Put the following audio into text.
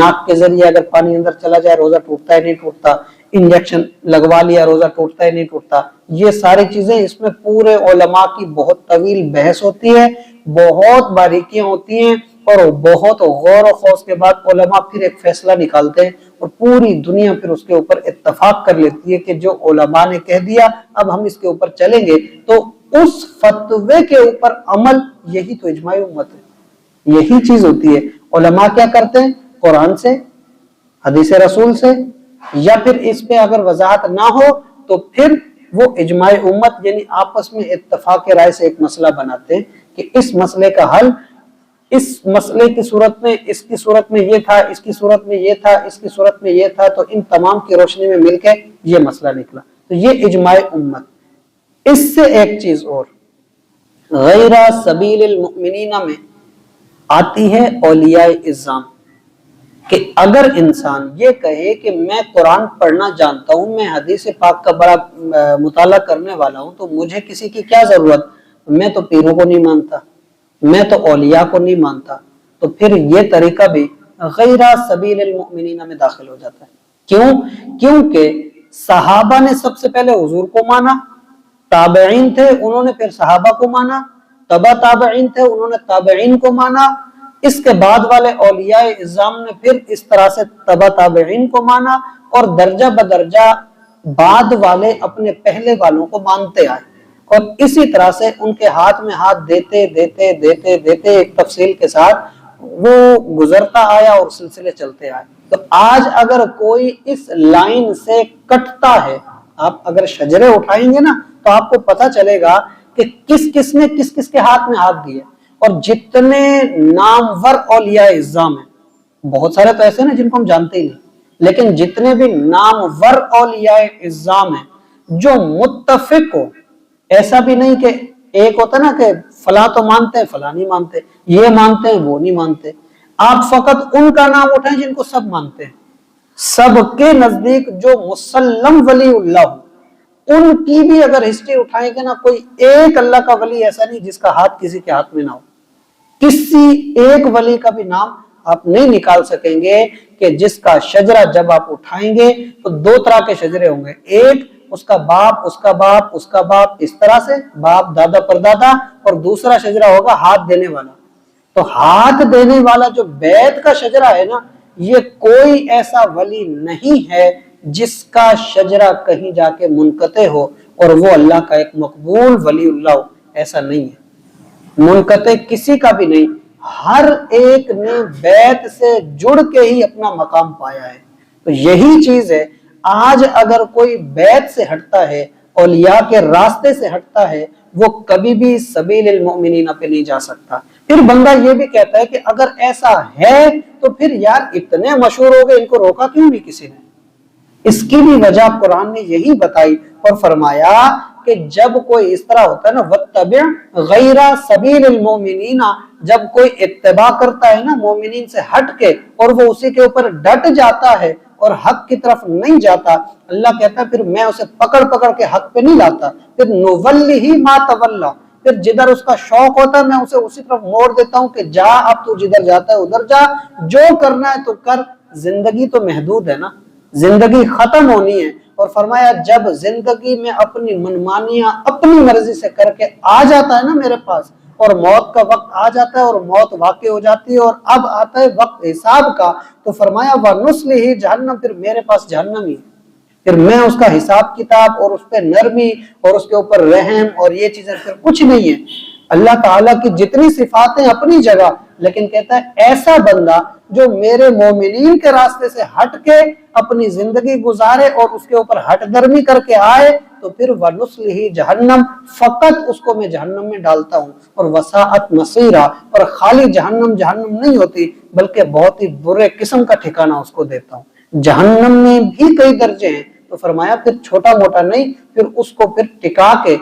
नाक के जरिए अगर पानी अंदर चला जाए रोजा टूटता है नहीं टूटता, इंजेक्शन लगवा लिया रोजा टूटता है नहीं टूटता, ये सारी चीजें इसमें पूरे उलमा की बहुत तवील बहस होती है, बहुत बारीकियां होती हैं और बहुत गौर और खौफ के बाद उलमा फिर एक फैसला निकालते हैं और पूरी दुनिया फिर उसके ऊपर इत्तफाक कर लेती है कि जो उलमा ने कह दिया अब हम इसके ऊपर चलेंगे। तो उस फतवे के ऊपर अमल, यही तो इजमाई उम्मत है, यही चीज होती है। उलमा क्या करते हैं, कुरान से, हदीस रसूल से, या फिर इस पे अगर वजाहत ना हो तो फिर वो इजमाई उम्मत यानी आपस में इत्तफाक राय से एक मसला बनाते हैं कि इस मसले का हल इस मसले की सूरत में, इसकी सूरत में ये था, इसकी सूरत में ये था, इसकी सूरत में ये था, तो इन तमाम की रोशनी में मिलकर ये मसला निकला, तो ये इजमाई उम्मत। इससे एक चीज और, गैरा सबीलिल मुमिनीना में आती है औलिया इज़्ज़ाम, कि अगर इंसान ये कहे कि मैं कुरान पढ़ना जानता हूं, मैं हदीस पाक का बड़ा मुताला करने वाला हूं, तो मुझे किसी की क्या जरूरत, मैं तो पीरों को नहीं मानता, मैं तो औलिया को नहीं मानता, तो फिर ये तरीका भी गैरा सबीलिल मुमिनीना में दाखिल हो जाता है। क्यों? क्योंकि सहाबा ने सबसे पहले हुजूर को माना, ताबईन थे उन्होंने फिर सहाबा को माना, तबा ताबईन थे उन्होंने ताबईन को माना, इसके बाद वाले औलिया इज़्ज़ाम ने फिर इस तरह से तबा ताबईन को माना और दर्जा बदर्जा बाद वाले अपने पहले वालों को मानते आए और इसी तरह से उनके हाथ में हाथ देते देते देते देते एक तफसील के साथ वो गुजरता आया और सिलसिले चलते आए। तो आज अगर कोई इस लाइन से कटता है, आप अगर शजरे उठाएंगे ना तो आपको पता चलेगा कि किस किस ने किस किस के हाथ में हाथ दिए, और जितने नामवर औलिया इज़्ज़ाम है, बहुत सारे तो ऐसे ना जिनको हम जानते ही नहीं, लेकिन जितने भी नामवर औलिया इज़्ज़ाम है जो मुत्तफिक हो, ऐसा भी नहीं कि एक होता ना कि फला तो मानते हैं फला नहीं मानते, ये मानते हैं वो नहीं मानते, आप फकत उनका नाम उठाएं जिनको सब मानते हैं, सबके नजदीक जो मुसल्लम वलीउल्लाह, उनकी भी अगर हिस्ट्री उठाएंगे ना, कोई एक अल्लाह का वली ऐसा नहीं जिसका हाथ किसी के हाथ में ना हो, किसी एक वली का भी नाम आप नहीं निकाल सकेंगे कि जिसका शजरा जब आप उठाएंगे तो दो तरह के शजरे होंगे, एक उसका बाप उसका बाप उसका बाप, इस तरह से बाप दादा परदादा, और दूसरा शजरा होगा हाथ देने वाला। तो हाथ देने वाला जो बैत का शजरा है ना, ये कोई ऐसा वली नहीं है जिसका शजरा कहीं जाके मुनकते हो और वो अल्लाह का एक मकबूल वलीउल्लाह हो, ऐसा नहीं है, मुनकते किसी का भी नहीं, हर एक ने बैत से जुड़ के ही अपना मकाम पाया है। तो यही चीज है, आज अगर कोई बैत से हटता है, औलिया के रास्ते से हटता है, वो कभी भी सबीलिल मुमिनीना पे नहीं जा सकता। फिर बंदा ये भी कहता है कि अगर ऐसा है तो फिर यार इतने मशहूर हो गए, इनको रोका क्यों नहीं किसी ने? इसकी भी वजह कुरान ने यही बताई और फरमाया कि जब कोई इस तरह होता है ना, वत्तबि गैरा सबीलिल मुमिनीना, जब कोई इत्तिबा करता है ना मोमिनीन से हट के और वो उसी के ऊपर डट जाता है और हक की तरफ नहीं जाता, अल्लाह कहता है फिर मैं उसे पकड़ पकड़ के हक पे नहीं लाता, फिर नुवल्लिही मा तवल्ला, फिर जिधर उसका शौक होता है मैं उसे उसी तरफ मोड़ देता हूं कि जा अब तू जिधर जाता है उधर जा, जो करना है तो कर, जिंदगी तो महदूद है ना, जिंदगी खत्म होनी है। और फरमाया जब जिंदगी में अपनी मनमानियां अपनी मर्जी से करके आ जाता है ना मेरे पास, और मौत का वक्त आ जाता है और मौत वाक़ई हो जाती है और अब आता है वक्त हिसाब का, तो फरमाया वनुस्लिही जहन्नम, फिर मेरे पास जहन्नम ही, फिर मैं उसका हिसाब किताब और उस पर नरमी और उसके ऊपर रहम और ये चीजें फिर कुछ नहीं है। अल्लाह ताला की जितनी सिफातें अपनी जगह, लेकिन कहता है ऐसा बंदा जो मेरे मोमिनीन के रास्ते से हट के अपनी जिंदगी गुजारे और उसके ऊपर हट दर्मी करके आए, तो फिर वनुस्लिही जहन्नम, फकत उसको मैं जहन्नम में डालता हूँ, और वसाअत मसीरा, और खाली जहन्नम जहन्नम नहीं होती बल्कि बहुत ही बुरे किस्म का ठिकाना उसको देता हूँ। जहन्नम में भी कई दर्जे हैं, तो फरमाया फिर छोटा मोटा नहीं, फिर उसको फिर टिका के